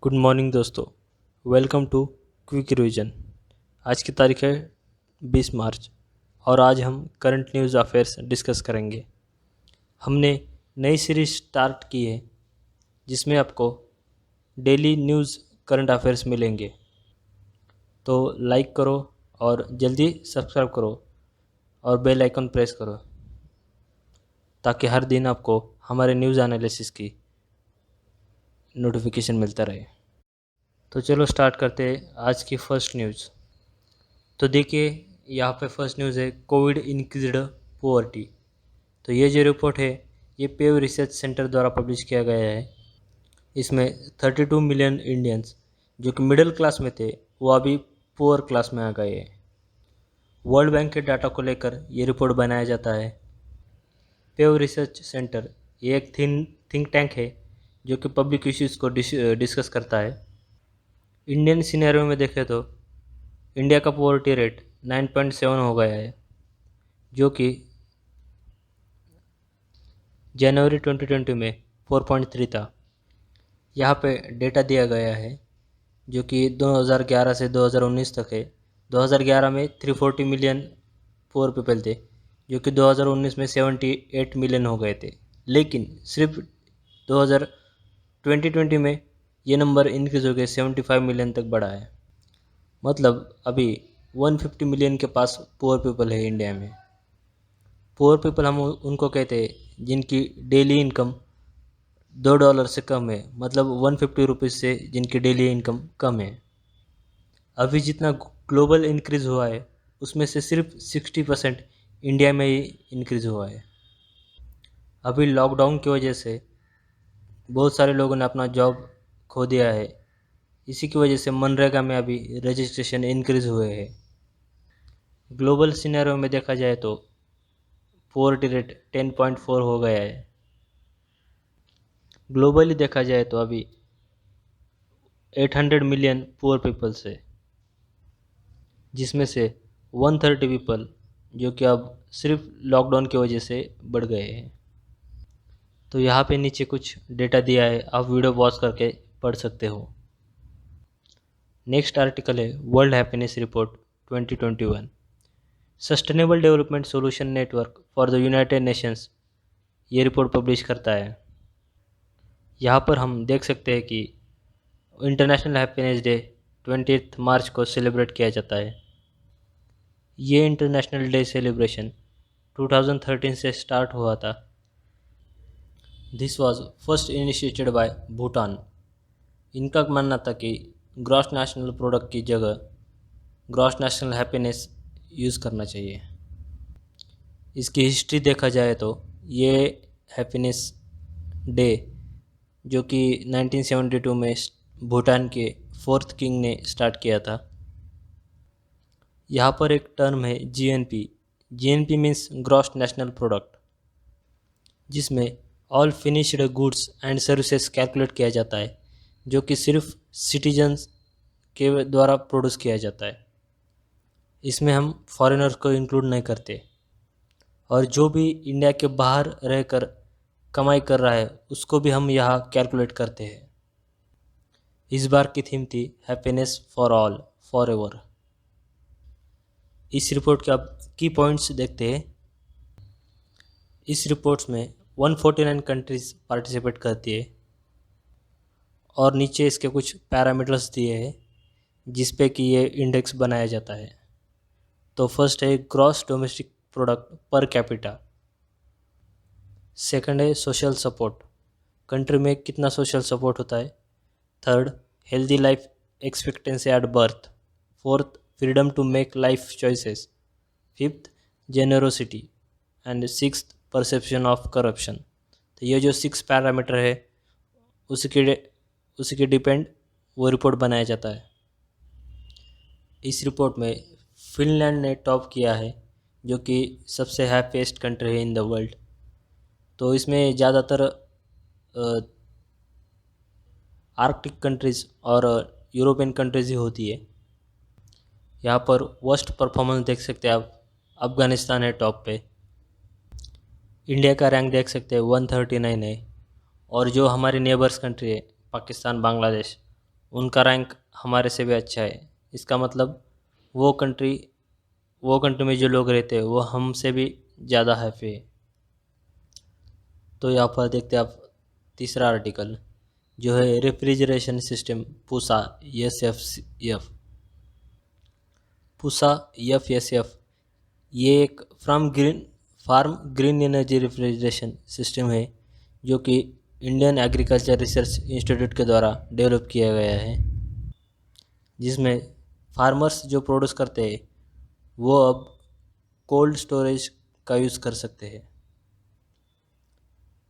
Good morning दोस्तों। Welcome to quick revision. आज की तारीख है 20 मार्च और आज हम करंट न्यूज़ अफेयर्स डिस्कस करेंगे। हमने नई सीरीज स्टार्ट की है जिसमें आपको डेली न्यूज़ करंट अफेयर्स मिलेंगे। तो लाइक करो और जल्दी सब्सक्राइब करो और बेल आइकन प्रेस करो ताकि हर दिन आपको हमारे न्यूज़ एनालिसिस की नोटिफिकेशन मिलता रहे। तो चलो स्टार्ट करते हैं आज की फर्स्ट न्यूज़। तो देखिए यहाँ पे फर्स्ट न्यूज़ है कोविड इंक्रीज्ड पोवर्टी। तो ये जो रिपोर्ट है ये पेव रिसर्च सेंटर द्वारा पब्लिश किया गया है। इसमें 32 मिलियन इंडियंस जो कि मिडिल क्लास में थे वो अभी पुअर क्लास में आ गए हैं। वर्ल्ड बैंक के डाटा को लेकर ये रिपोर्ट बनाया जाता है। पेव रिसर्च सेंटर ये एक थिंक टैंक है जो कि पब्लिक इश्यूज़ को डिस्कस करता है। इंडियन सिनेरियो में देखें तो इंडिया का पोवर्टी रेट 9.7 हो गया है जो कि जनवरी 2020 में 4.3 था। यहाँ पे डेटा दिया गया है जो कि 2011 से 2019 तक है। 2011 में 340 मिलियन पुअर पीपल थे जो कि 2019 में 78 मिलियन हो गए थे, लेकिन सिर्फ 2020 में ये नंबर इंक्रीज हो गए 75 मिलियन तक बढ़ा है। मतलब अभी 150 मिलियन के पास पुअर पीपल है इंडिया में। पुअर पीपल हम उनको कहते हैं जिनकी डेली इनकम $2 से कम है, मतलब 150 रुपीज़ से जिनकी डेली इनकम कम है। अभी जितना ग्लोबल इंक्रीज़ हुआ है उसमें से सिर्फ 60% इंडिया में ही इंक्रीज़ हुआ है। अभी लॉकडाउन की वजह से बहुत सारे लोगों ने अपना जॉब खो दिया है। इसी की वजह से मनरेगा में अभी रजिस्ट्रेशन इंक्रीज़ हुए हैं। ग्लोबल सिनेरियो में देखा जाए तो पोवर्टी रेट 10.4 हो गया है। ग्लोबली देखा जाए तो अभी 800 मिलियन पुअर पीपल्स है, जिसमें से 130 पीपल जो कि अब सिर्फ लॉकडाउन की वजह से बढ़ गए हैं। तो यहाँ पे नीचे कुछ डेटा दिया है, आप वीडियो पॉज करके पढ़ सकते हो। नेक्स्ट आर्टिकल है world happiness report 2021, sustainable development solution network for the United Nations ये रिपोर्ट पब्लिश करता है। यहाँ पर हम देख सकते हैं कि इंटरनेशनल हैप्पीनेस डे 20 मार्च को सेलिब्रेट किया जाता है। ये इंटरनेशनल डे सेलिब्रेशन 2013 से स्टार्ट हुआ था। This was first initiated by Bhutan. इनका मानना था कि ग्रॉस नेशनल प्रोडक्ट की जगह ग्रॉस नेशनल हैप्पीनेस यूज़ करना चाहिए। इसकी हिस्ट्री देखा जाए तो ये हैप्पीनेस डे जो कि 1972 में भूटान के 4th किंग ने स्टार्ट किया था। यहाँ पर एक टर्म है GNP. GNP means gross national product, जिसमें all finished goods and services calculate किया जाता है जो कि सिर्फ सिटीजन्स के द्वारा प्रोड्यूस किया जाता है। इसमें हम फॉरेनर्स को इंक्लूड नहीं करते, और जो भी इंडिया के बाहर रहकर कमाई कर रहा है उसको भी हम यहाँ कैलकुलेट करते हैं। इस बार की थीम थी happiness for all for ever. इस रिपोर्ट के आप की पॉइंट्स देखते हैं। इस रिपोर्ट्स में 149 कंट्रीज़ पार्टिसिपेट करती है और नीचे इसके कुछ पैरामीटर्स दिए हैं जिस पे कि ये इंडेक्स बनाया जाता है। तो फर्स्ट है gross domestic product per capita. Second है सोशल सपोर्ट, कंट्री में कितना सोशल सपोर्ट होता है। Third healthy life expectancy at birth. Fourth freedom to make life choices. Fifth generosity and sixth perception of corruption. तो ये जो 6 parameter है उसके डिपेंड वो रिपोर्ट बनाया जाता है। इस रिपोर्ट में फिनलैंड ने टॉप किया है जो कि सबसे हैप्पीएस्ट कंट्री है इन द वर्ल्ड। तो इसमें ज़्यादातर आर्कटिक कंट्रीज़ और यूरोपियन कंट्रीज़ ही होती है। यहाँ पर वर्स्ट परफॉर्मेंस देख सकते हैं आप, अफ़गानिस्तान है टॉप पे। इंडिया का रैंक देख सकते हैं 139 है, और जो हमारी नेबर्स कंट्री है पाकिस्तान बांग्लादेश उनका रैंक हमारे से भी अच्छा है। इसका मतलब वो कंट्री वो कंट्री में जो लोग रहते हैं वो हमसे भी ज़्यादा हैप्पी है। तो यहाँ पर देखते हैं आप तीसरा आर्टिकल जो है refrigeration system Pusa F Pusa F ये एक farm green energy refrigeration system है जो कि इंडियन एग्रीकल्चर रिसर्च इंस्टीट्यूट के द्वारा डेवलप किया गया है, जिसमें फार्मर्स जो प्रोड्यूस करते हैं वो अब कोल्ड स्टोरेज का यूज़ कर सकते हैं।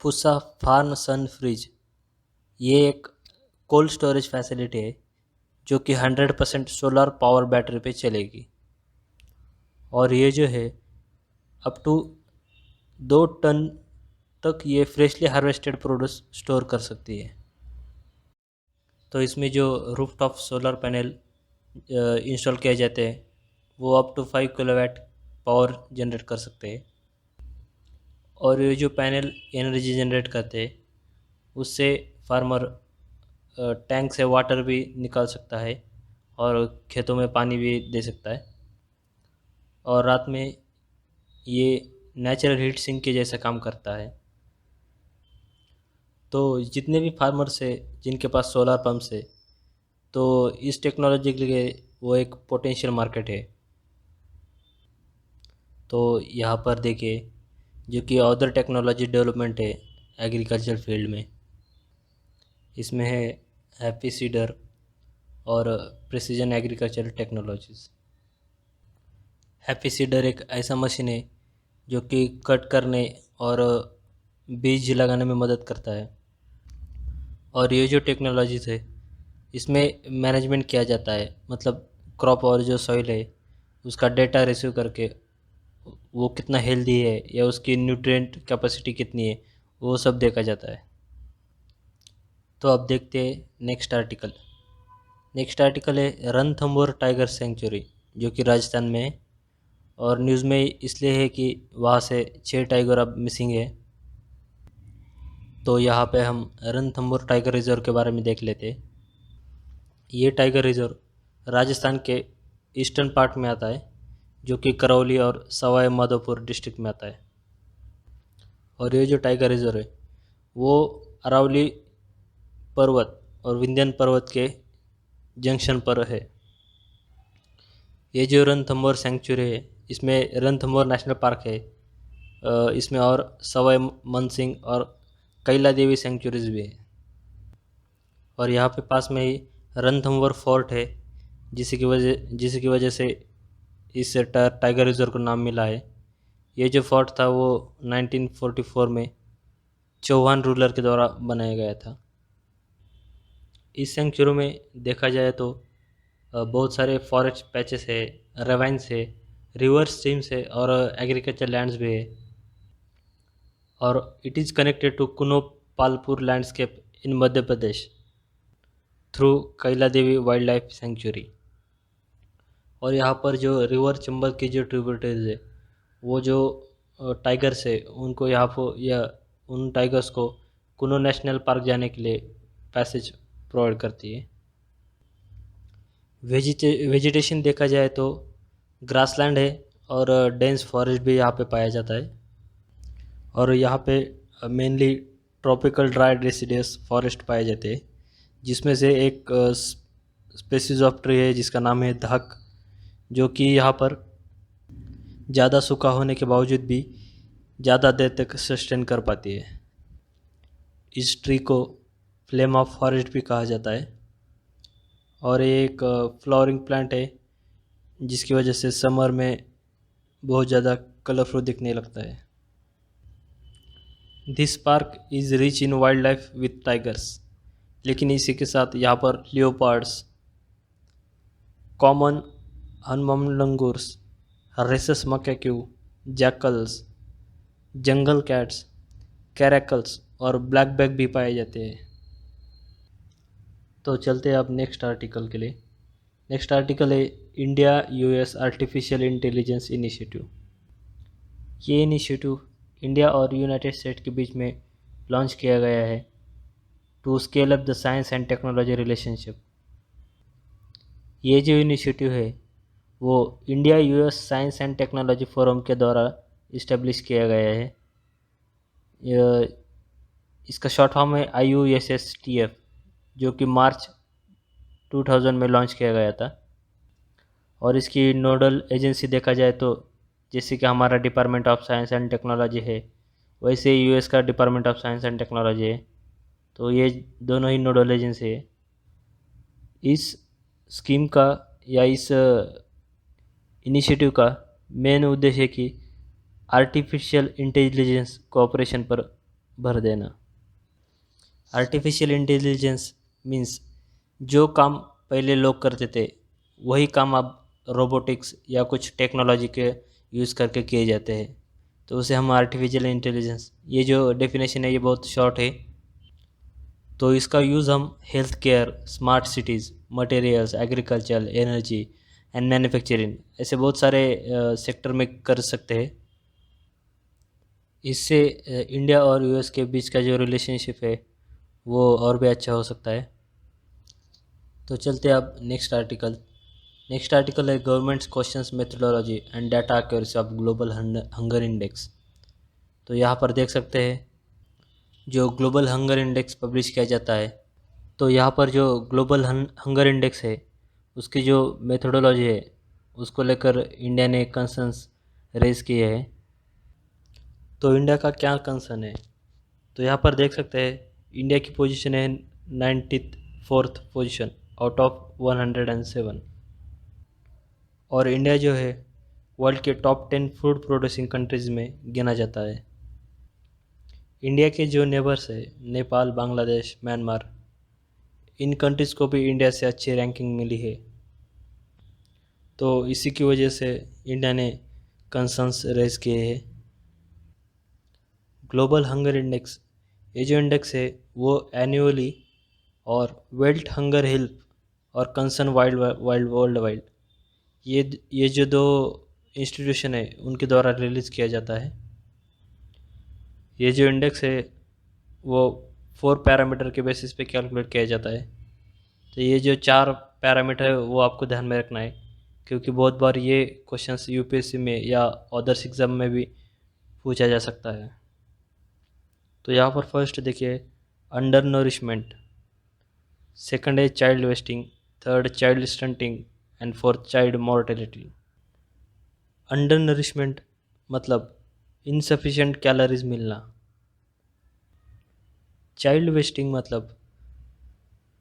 पुसा फार्म सन फ्रिज ये एक कोल्ड स्टोरेज फैसिलिटी है जो कि 100% सोलर पावर बैटरी पे चलेगी, और ये जो है अप टू 2 टन तक ये फ्रेशली हार्वेस्टेड प्रोड्यूस स्टोर कर सकती है। तो इसमें जो रूफटॉप सोलर पैनल इंस्टॉल किए जाते हैं वो up to 5 kilowatt power generate कर सकते हैं, और ये जो पैनल एनर्जी जनरेट करते हैं उससे फार्मर टैंक से वाटर भी निकाल सकता है और खेतों में पानी भी दे सकता है, और रात में ये नेचुरल हीट सिंक के जैसा काम करता है। तो जितने भी फार्मर्स है जिनके पास सोलर पंप्स है तो इस टेक्नोलॉजी के लिए वो एक पोटेंशियल मार्केट है। तो यहाँ पर देखिए जो कि अदर टेक्नोलॉजी डेवलपमेंट है एग्रीकल्चर फील्ड में, इसमें है हैप्पी सीडर और precision agriculture technologies. Happy seeder एक ऐसा मशीन है जो कि कट करने और बीज लगाने में मदद करता है, और ये जो टेक्नोलॉजीज़ है इसमें मैनेजमेंट किया जाता है, मतलब क्रॉप और जो सॉइल है उसका डेटा रिसीव करके वो कितना हेल्दी है या उसकी न्यूट्रिएंट कैपेसिटी कितनी है वो सब देखा जाता है। तो अब देखते हैं नेक्स्ट आर्टिकल है रणथंभौर टाइगर सेंचुरी जो कि राजस्थान में है, और न्यूज़ में इसलिए है कि वहाँ से 6 टाइगर अब मिसिंग है। तो यहाँ पे हम रणथंभौर टाइगर रिजर्व के बारे में देख लेते हैं। ये टाइगर रिजर्व राजस्थान के ईस्टर्न पार्ट में आता है जो कि करौली और सवाई माधोपुर डिस्ट्रिक्ट में आता है, और ये जो टाइगर रिजर्व है वो अरावली पर्वत और विंध्यन पर्वत के जंक्शन पर है। ये जो रणथंभौर सेंचुरी है इसमें रणथंभौर नेशनल पार्क है, इसमें और सवाई मन सिंह और कैला देवी सेंचुरीज भी है, और यहाँ पे पास में ही रणथंभौर फोर्ट है जिसकी वजह से इस टाइगर रिजर्व को नाम मिला है। ये जो फोर्ट था वो 1944 में चौहान रूलर के द्वारा बनाया गया था। इस सेंचुरी में देखा जाए तो बहुत सारे फॉरेस्ट पैचेस है, रेवाइन्स है, रिवर स्ट्रीम्स है और एग्रीकल्चर लैंड्स भी है, और it is connected to Kuno Palpur landscape in Madhya Pradesh through Kaila Devi wildlife sanctuary. और यहाँ पर जो रिवर चंबल की जो ट्रिब्यूटरीज है वो जो टाइगर्स है उनको यहाँ पर या उन टाइगर्स को कुनो नेशनल पार्क जाने के लिए पैसेज प्रोवाइड करती है। वेजिटेशन देखा जाए तो ग्रासलैंड है और डेंस फॉरेस्ट भी यहाँ पे पाया जाता है, और यहाँ पे mainly tropical dry deciduous forest पाए जाते हैं, जिसमें से एक स्पेसीज ऑफ ट्री है जिसका नाम है दहक, जो कि यहाँ पर ज़्यादा सूखा होने के बावजूद भी ज़्यादा देर तक सस्टेन कर पाती है। इस ट्री को फ्लेम ऑफ फॉरेस्ट भी कहा जाता है, और ये एक फ्लावरिंग प्लांट है जिसकी वजह से समर में बहुत ज़्यादा कलरफुल दिखने लगता है। This park is rich in wild life with tigers, लेकिन इसी के साथ यहाँ पर लियोपार्ड्स, कॉमन हनमंगूर्स, रेसस मकैक्यू, जैकल्स, जंगल कैट्स, कैरेकल्स और ब्लैकबैक भी पाए जाते हैं। तो चलते हैं अब नेक्स्ट आर्टिकल के लिए। नेक्स्ट आर्टिकल है India US artificial intelligence initiative. ये इनिशिएटिव इंडिया और यूनाइटेड स्टेट्स के बीच में लॉन्च किया गया है to scale up the science and technology relationship. ये जो इनिशिएटिव है वो India US science and technology forum के द्वारा इस्टेब्लिश किया गया है। इसका शॉर्ट फॉर्म है IUSSTF, जो कि मार्च 2000 में लॉन्च किया गया था। और इसकी नोडल एजेंसी देखा जाए तो जैसे कि हमारा department of science and technology है, वैसे यूएस का department of science and technology है। तो ये दोनों ही नोडल एजेंसी है। इस स्कीम का या इस इनिशिएटिव का मेन उद्देश्य है कि आर्टिफिशियल इंटेलिजेंस कोऑपरेशन पर भर देना। आर्टिफिशियल इंटेलिजेंस मीन्स जो काम पहले लोग करते थे वही काम अब रोबोटिक्स या कुछ टेक्नोलॉजी के यूज़ करके किए जाते हैं, तो उसे हम आर्टिफिशियल इंटेलिजेंस, ये जो डेफिनेशन है ये बहुत शॉर्ट है। तो इसका यूज़ हम health care, smart cities, materials, agriculture, energy and manufacturing, ऐसे बहुत सारे सेक्टर में कर सकते हैं। इससे इंडिया और यूएस के बीच का जो रिलेशनशिप है वो और भी अच्छा हो सकता है। तो चलते अब नेक्स्ट आर्टिकल। नेक्स्ट आर्टिकल है governments questions methodology and data accuracy of global hunger index. तो यहाँ पर देख सकते हैं जो ग्लोबल हंगर इंडेक्स पब्लिश किया जाता है, तो यहाँ पर जो ग्लोबल हंगर इंडेक्स है उसकी जो मेथडोलॉजी है उसको लेकर इंडिया ने कंसर्न्स रेज किए हैं। तो इंडिया का क्या कंसर्न है, तो यहाँ पर देख सकते हैं इंडिया की पोजीशन है 94th पोजीशन आउट ऑफ 107। और इंडिया जो है वर्ल्ड के टॉप 10 फूड प्रोड्यूसिंग कंट्रीज़ में गिना जाता है। इंडिया के जो नेबर्स है नेपाल, बांग्लादेश, म्यांमार, इन कंट्रीज़ को भी इंडिया से अच्छी रैंकिंग मिली है। तो इसी की वजह से इंडिया ने कंसर्न्स रेज किए हैं। ग्लोबल हंगर इंडेक्स, ये जो इंडेक्स है वो एनुअली और वर्ल्ड हंगर हेल्प और कंसर्न वर्ल्ड वाइड, ये जो दो इंस्टीट्यूशन है उनके द्वारा रिलीज़ किया जाता है। ये जो इंडेक्स है वो 4 पैरामीटर के बेसिस पे कैलकुलेट किया जाता है। तो ये जो 4 पैरामीटर है वो आपको ध्यान में रखना है, क्योंकि बहुत बार ये क्वेश्चंस यूपीएससी में या अदर्स एग्ज़ाम में भी पूछा जा सकता है। तो यहाँ पर फर्स्ट देखिए अंडर नरिशमेंट, सेकंड है child wasting, third child stunting and fourth child mortality. Under nourishment मतलब इनसफिशिएंट कैलोरीज मिलना। चाइल्ड वेस्टिंग मतलब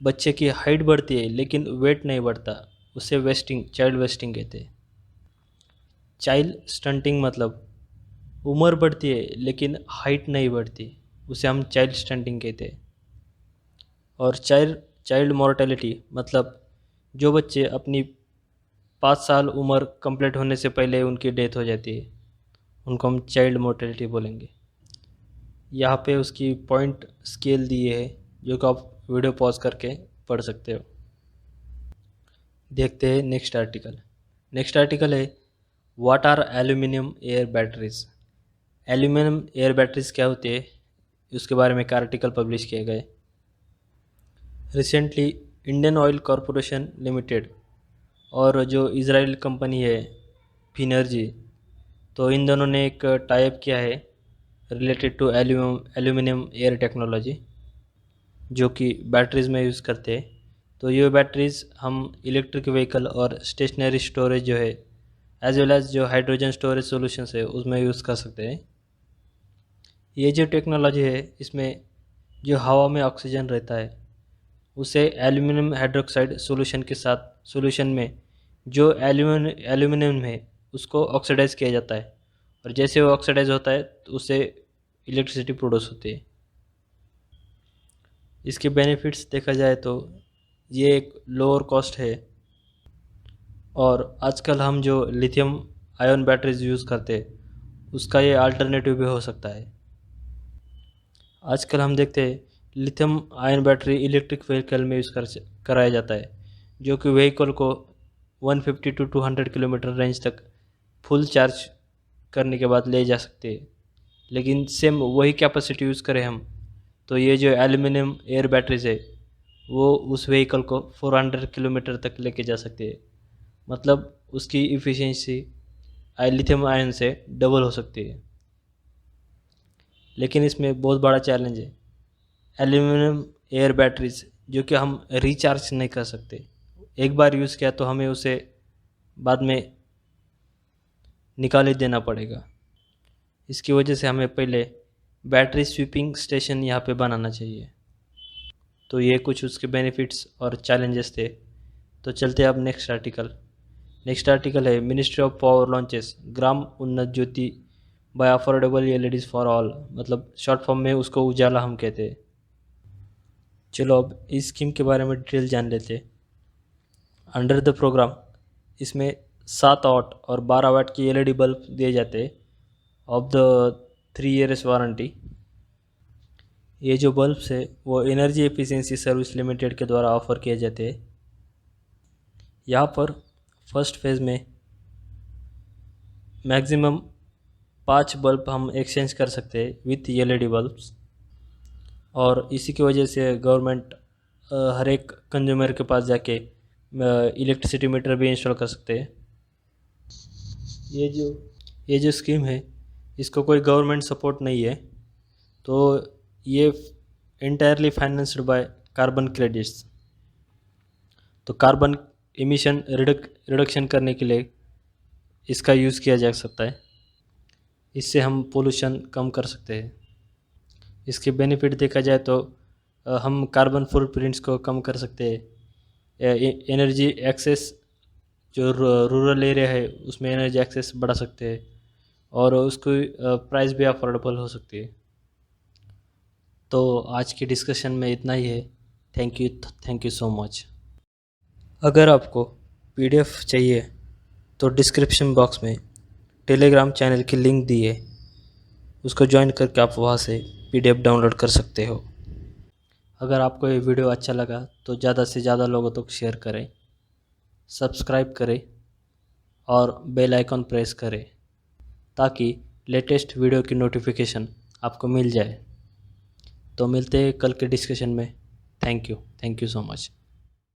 बच्चे की हाइट बढ़ती है लेकिन वेट नहीं बढ़ता, उसे वेस्टिंग, चाइल्ड वेस्टिंग कहते हैं। चाइल्ड स्टंटिंग मतलब उम्र बढ़ती है लेकिन हाइट नहीं बढ़ती, उसे हम चाइल्ड स्टंटिंग कहते हैं। और चाइल्ड मॉर्टेलिटी मतलब जो बच्चे अपनी 5 साल उम्र कंप्लीट होने से पहले उनकी डेथ हो जाती है, उनको हम चाइल्ड मॉर्टेलिटी बोलेंगे। यहाँ पे उसकी पॉइंट स्केल दिए है जो कि आप वीडियो पॉज करके पढ़ सकते हो। देखते हैं नेक्स्ट आर्टिकल। नेक्स्ट आर्टिकल है what are aluminium air batteries. Aluminium air batteries क्या होती है उसके बारे में एक आर्टिकल पब्लिश किए गए। Recently Indian oil corporation limited और जो इजराइल कंपनी है फिनर्जी, तो इन दोनों ने एक टाइप किया है related to aluminium air technology, जो कि बैटरीज़ में यूज़ करते हैं। तो ये बैटरीज़ हम इलेक्ट्रिक व्हीकल और स्टेशनरी स्टोरेज जो है एज वेल एज जो हाइड्रोजन स्टोरेज सॉल्यूशंस है उसमें यूज़ कर सकते हैं। ये जो टेक्नोलॉजी है इसमें जो हवा में ऑक्सीजन रहता है उसे एल्यूमिनियम हाइड्रोक्साइड सॉल्यूशन के साथ, सॉल्यूशन में जो एल्यूमिनियम है उसको ऑक्सीडाइज किया जाता है, और जैसे वो ऑक्सीडाइज होता है तो उससे इलेक्ट्रिसिटी प्रोड्यूस होती है। इसके बेनिफिट्स देखा जाए तो ये एक लोअर कॉस्ट है, और आजकल हम जो लिथियम आयन बैटरीज यूज़ करते हैं उसका ये अल्टरनेटिव भी हो सकता है। आजकल हम देखते हैं lithium ion battery electric vehicle में यूज़ कराया जाता है, जो कि व्हीकल को 150 to 200 किलोमीटर रेंज तक फुल चार्ज करने के बाद ले जा सकते हैं। लेकिन सेम वही कैपेसिटी यूज़ करें हम तो ये जो एल्यूमिनियम एयर बैटरीज है वो उस व्हीकल को 400 किलोमीटर तक लेके जा सकती है। मतलब उसकी इफ़िशियंसी लिथियम आयन से डबल हो सकती है। लेकिन इसमें बहुत बड़ा चैलेंज है, एल्यूमिनियम एयर बैटरीज, जो कि हम रिचार्ज नहीं कर सकते। एक बार यूज़ किया तो हमें उसे बाद में निकाल ही देना पड़ेगा। इसकी वजह से हमें पहले बैटरी स्वीपिंग स्टेशन यहाँ पे बनाना चाहिए। तो ये कुछ उसके बेनिफिट्स और चैलेंजेस थे। तो चलते हैं अब नेक्स्ट आर्टिकल। नेक्स्ट आर्टिकल है ministry of power launches Gram Unnat Jyoti by affordable LEDs for all, मतलब शॉर्ट फॉर्म में उसको उजाला हम कहते हैं। चलो अब इस स्कीम के बारे में डिटेल जान लेते हैं। अंडर द प्रोग्राम इसमें 7 वाट और 12 वाट की एलईडी बल्ब दिए जाते हैं ऑफ द 3 ईयर्स वारंटी। ये जो बल्ब्स है वो एनर्जी एफिशिएंसी सर्विस लिमिटेड के द्वारा ऑफर किए जाते हैं। यहाँ पर फर्स्ट फेज़ में मैक्सिमम 5 बल्ब हम एक्सचेंज कर सकते हैं विथ एलईडी बल्ब्स, और इसी की वजह से गवर्नमेंट हर एक कंज्यूमर के पास जाके इलेक्ट्रिसिटी मीटर भी इंस्टॉल कर सकते हैं। ये जो स्कीम है इसको कोई गवर्नमेंट सपोर्ट नहीं है, तो ये entirely financed by carbon credits. तो कार्बन इमिशन रिडक्शन करने के लिए इसका यूज़ किया जा सकता है। इससे हम पोल्यूशन कम कर सकते हैं। इसके बेनिफिट देखा जाए तो हम कार्बन फुटप्रिंट्स को कम कर सकते हैं। एनर्जी एक्सेस, जो रूरल एरिया है उसमें एनर्जी एक्सेस बढ़ा सकते हैं, और उसकी प्राइस भी अफोर्डेबल हो सकती है। तो आज की डिस्कशन में इतना ही है। Thank you so much. अगर आपको पीडीएफ चाहिए तो डिस्क्रिप्शन बॉक्स में टेलीग्राम चैनल की लिंक दी है, उसको ज्वाइन करके आप वहाँ से पीडीएफ डाउनलोड कर सकते हो। अगर आपको ये वीडियो अच्छा लगा तो ज़्यादा से ज़्यादा लोगों तक शेयर करें, सब्सक्राइब करें और बेल आइकन प्रेस करें ताकि लेटेस्ट वीडियो की नोटिफिकेशन आपको मिल जाए। तो मिलते हैं कल के डिस्कशन में। Thank you so much.